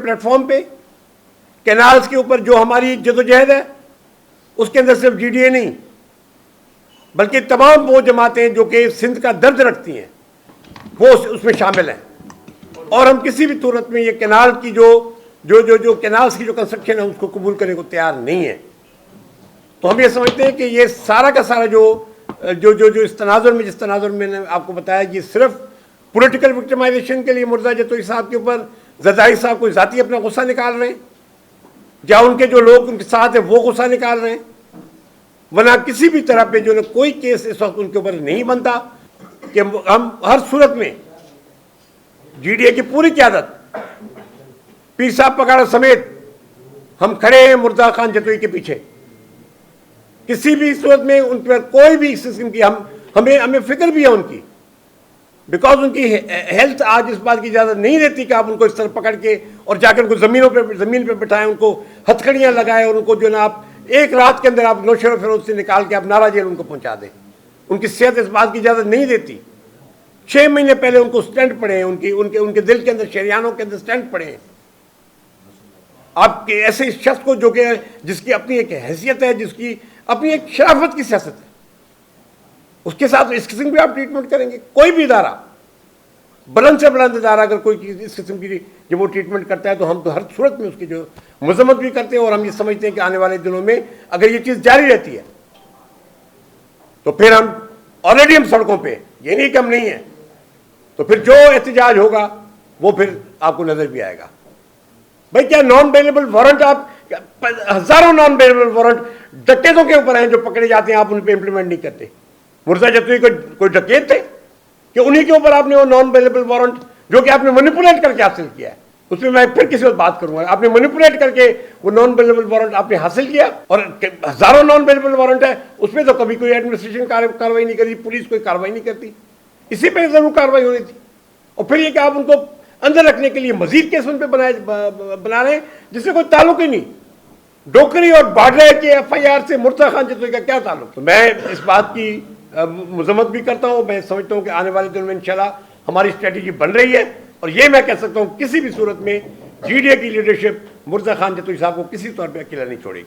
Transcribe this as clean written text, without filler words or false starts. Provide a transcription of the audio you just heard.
Platform पे canals के ऊपर जो हमारी जदोजहद है, उसके अंदर सिर्फ GDA नहीं बल्कि तमाम वो जमातें जो कि सिंध का दर्द रखती हैं वो उसमें शामिल हैं। और हम किसी भी सूरत में ये कैनाल की जो कैनाल्स की जो कंस्ट्रक्शन है उसको कबूल करने को तैयार नहीं है। तो हम ये समझते हैं कि ये सारा का सारा जो इस तनाजुर में, जिस तनाजुर में मैंने आपको बताया, ये सिर्फ पॉलिटिकल विक्टिमाइजेशन के लिए मुर्तज़ा जतोई साहब के ऊपर ज़रदारी साहब कोई ज़ाती अपना गुस्सा निकाल रहे हैं या उनके जो लोग उनके साथ हैं वो गुस्सा निकाल रहे हैं, वरना किसी भी तरह पे जो है कोई केस इस वक्त उनके ऊपर नहीं बनता कि हम हर सूरत में GDA की पूरी क़यादत, पीर साहब पगाड़ा समेत हम खड़े हैं मुर्तज़ा खान जतोई के पीछे। किसी भी सूरत में उन पर कोई भी किस्म की हमें फिक्र भी है उनकी, बिकॉज उनकी हेल्थ आज इस बात की इजाज़त नहीं देती कि आप उनको इस तरह पकड़ के और जाकर उनको ज़मीन पे बिठाएं, उनको हथकड़ियाँ लगाएं और उनको जो ना आप एक रात के अंदर आप नौशेरो फिरोज से निकाल के आप नारा जेल उनको पहुँचा दें। उनकी सेहत इस बात की इजाज़त नहीं देती। 6 महीने पहले उनको स्टेंट पड़े हैं, उनके दिल के अंदर, शरियानों के अंदर स्टेंट पड़े हैं। आपके ऐसे शख्स को जो कि जिसकी अपनी एक हैसियत है, जिसकी अपनी एक शराफत की सियासत है, उसके साथ इस किस्म की आप ट्रीटमेंट करेंगे? कोई भी इदारा, बुलंद से बुलंद इदारा अगर कोई इस किस्म की जब वो ट्रीटमेंट करता है तो हम तो हर सूरत में उसकी जो मजम्मत भी करते हैं। और हम ये समझते हैं कि आने वाले दिनों में अगर ये चीज़ जारी रहती है तो फिर हम ऑलरेडी हम सड़कों पे, ये नहीं कि हम नहीं है, तो फिर जो एहतजाज होगा वो फिर आपको नजर भी आएगा। भाई क्या नॉन बेलेबल वारंट, आप हजारों नॉन बेलेबल वारंट डकैतों के ऊपर हैं जो पकड़े जाते हैं, आप उन पर इंप्लीमेंट नहीं करते? मुर्तज़ा जतोई कोई डकैत थे कि उन्हीं के ऊपर आपने वो नॉन बेलेबल वारंट जो कि आपने मैनिपुलेट करके हासिल किया है, उसमें मैं फिर किसी वक्त बात करूंगा, आपने मैनिपुलेट करके वो नॉन बेलेबल वारंट आपने हासिल किया और हजारों नॉन बेलेबल वारंट है, उसमें तो कभी कोई एडमिनिस्ट्रेशन कार्रवाई नहीं करी, पुलिस कोई कार्रवाई नहीं करती। इसी पर जरूर कार्रवाई होनी थी। और फिर ये कि आप उनको अंदर रखने के लिए मजीद केस उन पर बना रहे हैं जिससे कोई ताल्लुक ही नहीं। डोकरी और बाडरे के FIR से मुर्तज़ा खान जतोई का क्या ताल्लुक? तो मैं इस बात की मजम्मत भी करता हूँ। मैं समझता हूँ कि आने वाले दिनों में इंशाल्लाह हमारी स्ट्रेटजी बन रही है और ये मैं कह सकता हूँ किसी भी सूरत में GDA की लीडरशिप मुर्तज़ा खान जतोई साहब को किसी तौर पर अकेला नहीं छोड़ेगी।